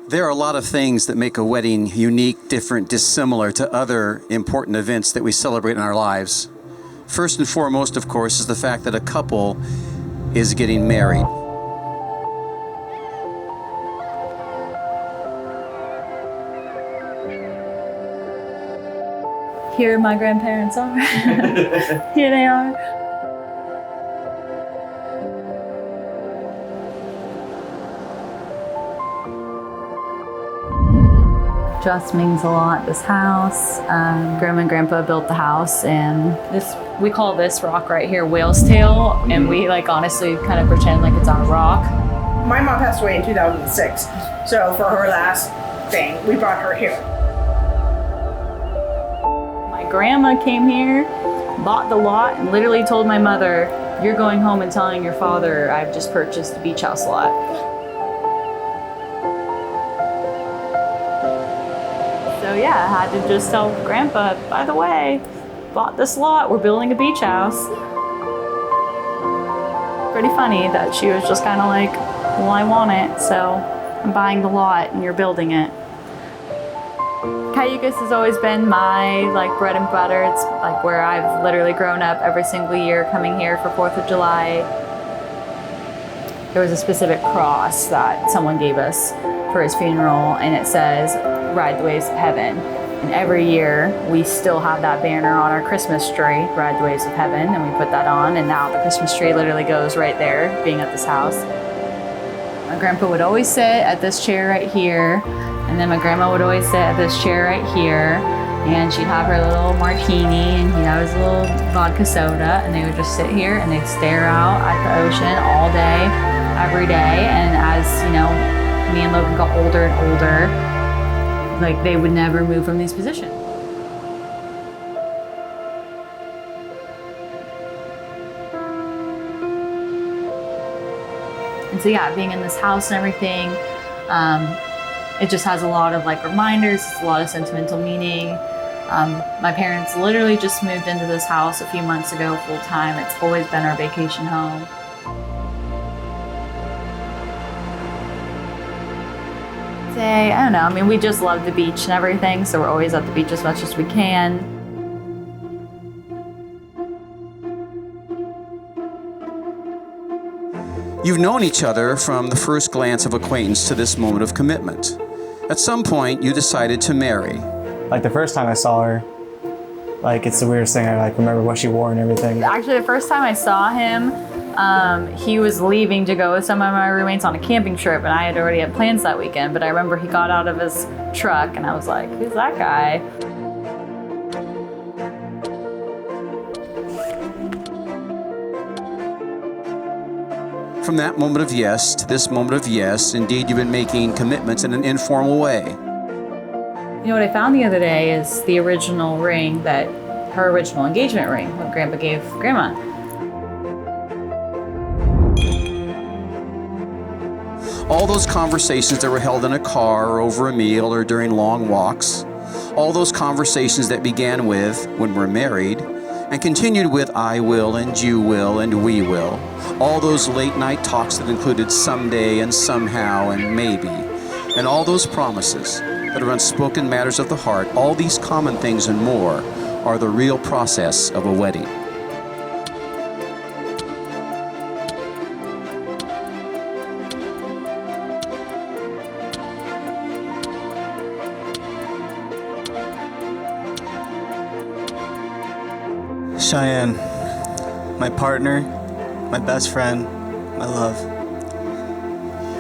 There are a lot of things that make a wedding unique, different, dissimilar to other important events that we celebrate in our lives. First and foremost, of course, is the fact that a couple is getting married. Here my grandparents are. Here they are. Just means a lot, this house. Grandma and Grandpa built the house, and we call this rock right here whale's tail, and we honestly kind of pretend like it's our rock. My mom passed away in 2006, so for her last thing, we brought her here. My grandma came here, bought the lot, and literally told my mother, "You're going home and telling your father I've just purchased the beach house lot." So yeah, I had to just tell Grandpa, by the way, bought this lot, we're building a beach house. Pretty funny that she was just kind of like, well, I want it, so I'm buying the lot and you're building it. Cayucos has always been my bread and butter. It's where I've literally grown up every single year coming here for 4th of July. There was a specific cross that someone gave us for his funeral, and it says, "Ride the Waves of Heaven." And every year we still have that banner on our Christmas tree, "Ride the Waves of Heaven," and we put that on, and now the Christmas tree literally goes right there, being at this house. My grandpa would always sit at this chair right here, and then my grandma would always sit at this chair right here, and she'd have her little martini, and he'd have his little vodka soda, and they would just sit here and they'd stare out at the ocean all day, every day. And as me and Logan got older and older, they would never move from these positions. And so yeah, being in this house and everything, it just has a lot of reminders, it's a lot of sentimental meaning. My parents literally just moved into this house a few months ago full time. It's always been our vacation home. I don't know, we just love the beach and everything, so we're always at the beach as much as we can. You've known each other from the first glance of acquaintance to this moment of commitment. At some point, you decided to marry. The first time I saw her, it's the weirdest thing. I remember what she wore and everything. Actually, the first time I saw him, he was leaving to go with some of my roommates on a camping trip, and I had already had plans that weekend, but I remember he got out of his truck and I was like, who's that guy? From that moment of yes to this moment of yes, indeed you've been making commitments in an informal way. You know what I found the other day is the original ring her original engagement ring, what Grandpa gave Grandma. All those conversations that were held in a car or over a meal or during long walks, all those conversations that began with "when we're married" and continued with "I will" and "you will" and "we will," all those late night talks that included "someday" and "somehow" and "maybe," and all those promises that are unspoken matters of the heart, all these common things and more are the real process of a wedding. Cheyenne, my partner, my best friend, my love.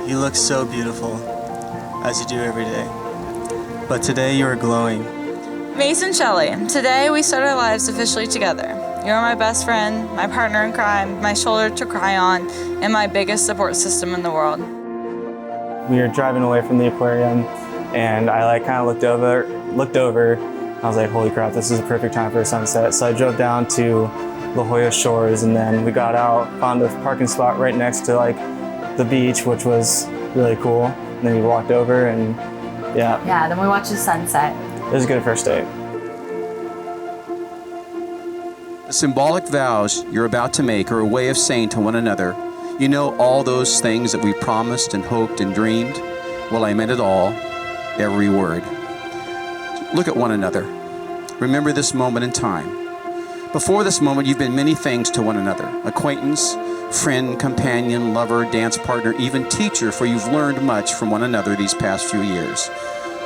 You look so beautiful, as you do every day. But today you are glowing. Mason, Shelley, today we start our lives officially together. You're my best friend, my partner in crime, my shoulder to cry on, and my biggest support system in the world. We were driving away from the aquarium, and I kind of looked over. I was like, holy crap, this is a perfect time for a sunset. So I drove down to La Jolla Shores, and then we got out, found a parking spot right next to the beach, which was really cool. And then we walked over, and yeah. Yeah, then we watched the sunset. It was a good first date. The symbolic vows you're about to make are a way of saying to one another, you know all those things that we promised and hoped and dreamed, Well, I meant it all, every word. Look at one another. Remember this moment in time. Before this moment, you've been many things to one another. Acquaintance, friend, companion, lover, dance partner, even teacher, for you've learned much from one another these past few years.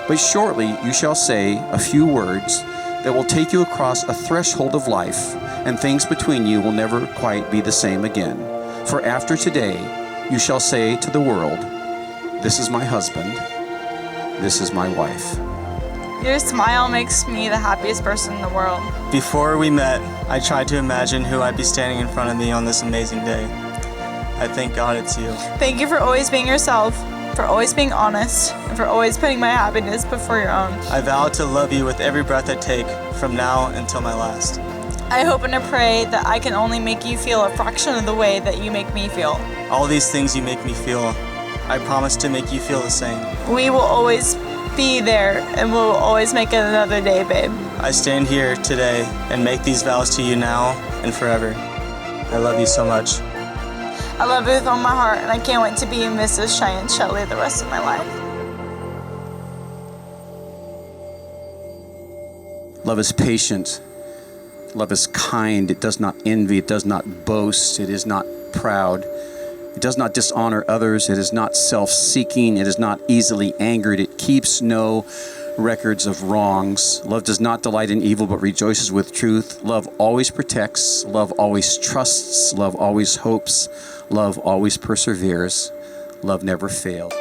But shortly you shall say a few words that will take you across a threshold of life, and things between you will never quite be the same again. For after today, you shall say to the world, "This is my husband, this is my wife." Your smile makes me the happiest person in the world. Before we met, I tried to imagine who I'd be standing in front of me on this amazing day. I thank God it's you. Thank you for always being yourself, for always being honest, and for always putting my happiness before your own. I vow to love you with every breath I take, from now until my last. I hope and I pray that I can only make you feel a fraction of the way that you make me feel. All these things you make me feel, I promise to make you feel the same. We will always be there, and we'll always make it another day, babe. I stand here today and make these vows to you now and forever. I love you so much. I love you with all my heart, and I can't wait to be Mrs. Cheyenne Shelley the rest of my life. Love is patient. Love is kind. It does not envy. It does not boast. It is not proud. It does not dishonor others. It is not self-seeking. It is not easily angered. It keeps no records of wrongs. Love does not delight in evil, but rejoices with truth. Love always protects. Love always trusts. Love always hopes. Love always perseveres. Love never fails.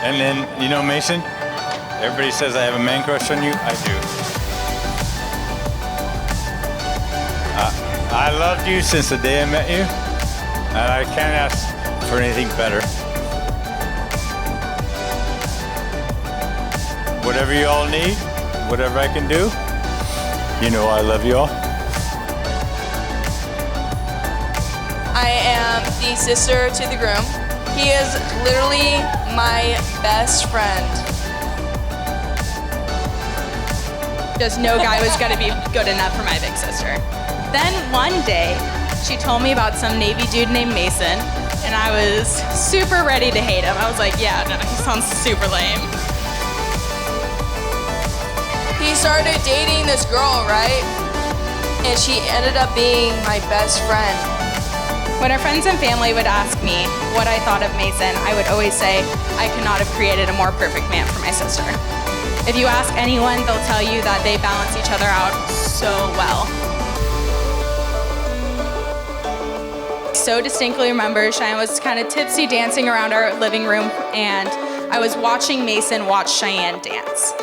And then, you know, Mason, everybody says I have a man crush on you. I do. I loved you since the day I met you, and I can't ask for anything better. Whatever you all need, whatever I can do, you know I love you all. I am the sister to the groom. He is literally my best friend. Just no guy was gonna be good enough for my big sister. Then one day, she told me about some Navy dude named Mason, and I was super ready to hate him. I was like, yeah, no, he sounds super lame. He started dating this girl, right? And she ended up being my best friend. When our friends and family would ask me what I thought of Mason, I would always say, I could not have created a more perfect man for my sister. If you ask anyone, they'll tell you that they balance each other out so well. So distinctly remember, Cheyenne was kind of tipsy dancing around our living room, and I was watching Mason watch Cheyenne dance.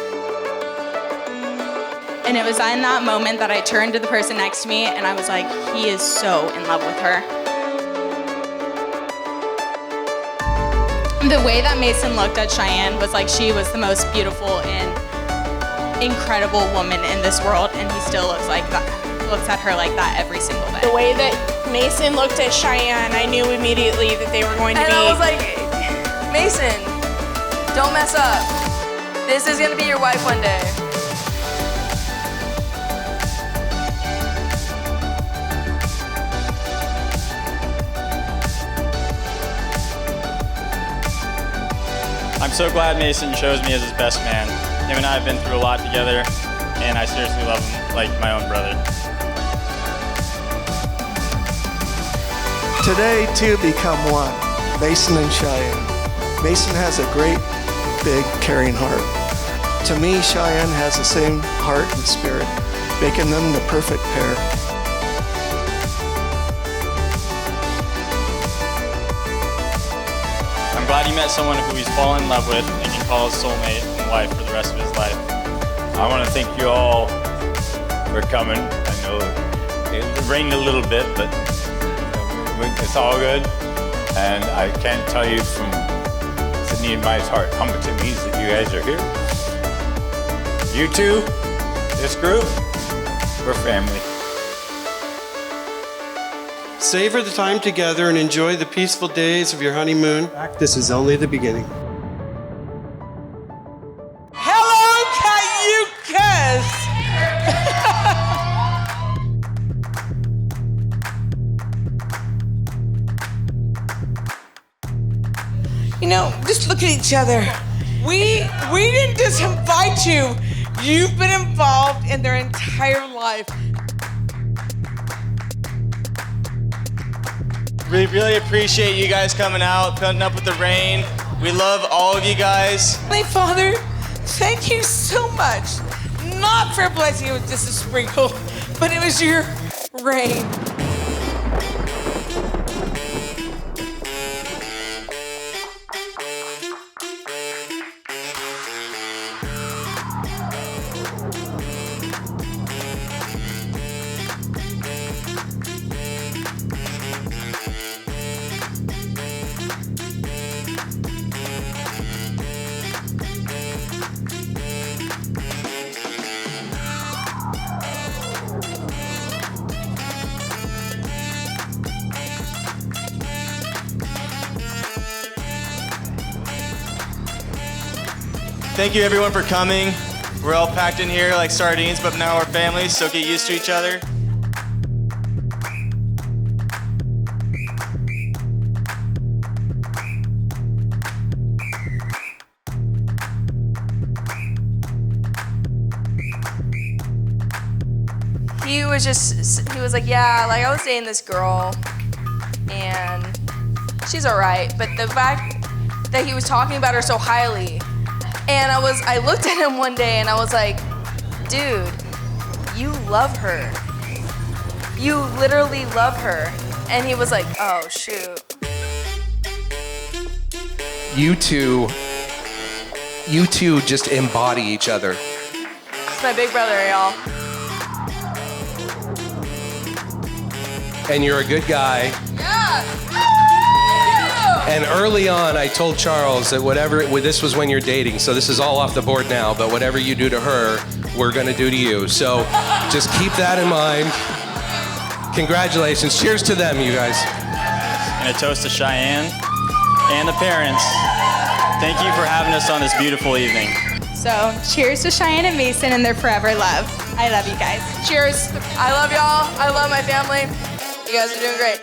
And it was in that moment that I turned to the person next to me, and I was like, he is so in love with her. The way that Mason looked at Cheyenne was like she was the most beautiful and incredible woman in this world, and he still looks like that, looks at her like that every single day. The way that Mason looked at Cheyenne, I knew immediately that they were going to be. And I was like, Mason, don't mess up. This is gonna be your wife one day. I'm so glad Mason chose me as his best man. Him and I have been through a lot together, and I seriously love him like my own brother. Today, two become one, Mason and Cheyenne. Mason has a great, big, caring heart. To me, Cheyenne has the same heart and spirit, making them the perfect pair. I'm glad he met someone who he's fallen in love with and can call his soulmate and wife for the rest of his life. I want to thank you all for coming. I know it rained a little bit, but it's all good. And I can't tell you from Sydney and my heart how much it means that you guys are here. You two, this group, we're family. Savor the time together and enjoy the peaceful days of your honeymoon. This is only the beginning. You know, just look at each other. We didn't just invite you. You've been involved in their entire life. We really appreciate you guys coming out, putting up with the rain. We love all of you guys. Heavenly Father, thank you so much. Not for blessing you with just a sprinkle, but it was your rain. Thank you everyone for coming. We're all packed in here like sardines, but now we're families, so get used to each other. He was like, yeah, like I was dating this girl and she's all right, but the fact that he was talking about her so highly, and I looked at him one day and I was like, dude, you love her. You literally love her. And he was like, oh shoot. You two just embody each other. It's my big brother, y'all. And you're a good guy. Yeah. And early on, I told Charles that this was when you're dating, so this is all off the board now, but whatever you do to her, we're gonna do to you. So just keep that in mind. Congratulations. Cheers to them, you guys. And a toast to Cheyenne and the parents. Thank you for having us on this beautiful evening. So, cheers to Cheyenne and Mason and their forever love. I love you guys. Cheers. I love y'all. I love my family. You guys are doing great.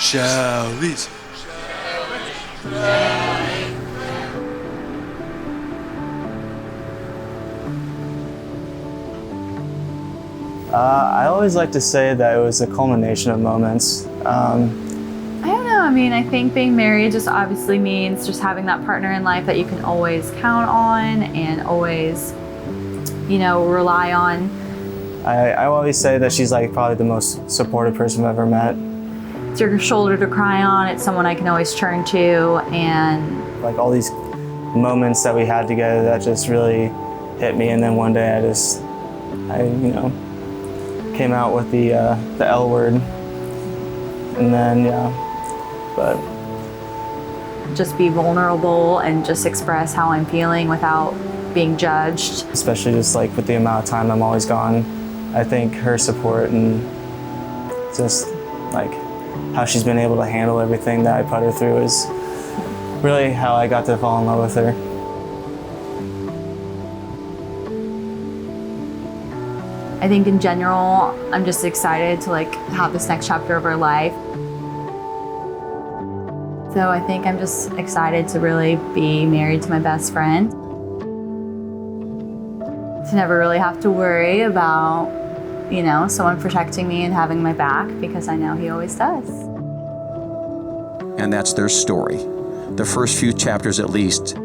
Shelley's. I always like to say that it was a culmination of moments. I don't know. I mean, I think being married just obviously means just having that partner in life that you can always count on and always, rely on. I always say that she's like probably the most supportive person I've ever met. It's your shoulder to cry on. It's someone I can always turn to, and like all these moments that we had together that just really hit me. And then one day I came out with the L word, and then but just be vulnerable and just express how I'm feeling without being judged. Especially just like with the amount of time I'm always gone, I think her support and just like how she's been able to handle everything that I put her through is really how I got to fall in love with her. I think in general, I'm just excited to have this next chapter of our life. So I think I'm just excited to really be married to my best friend. To never really have to worry about, someone protecting me and having my back, because I know he always does. And that's their story. The first few chapters, at least,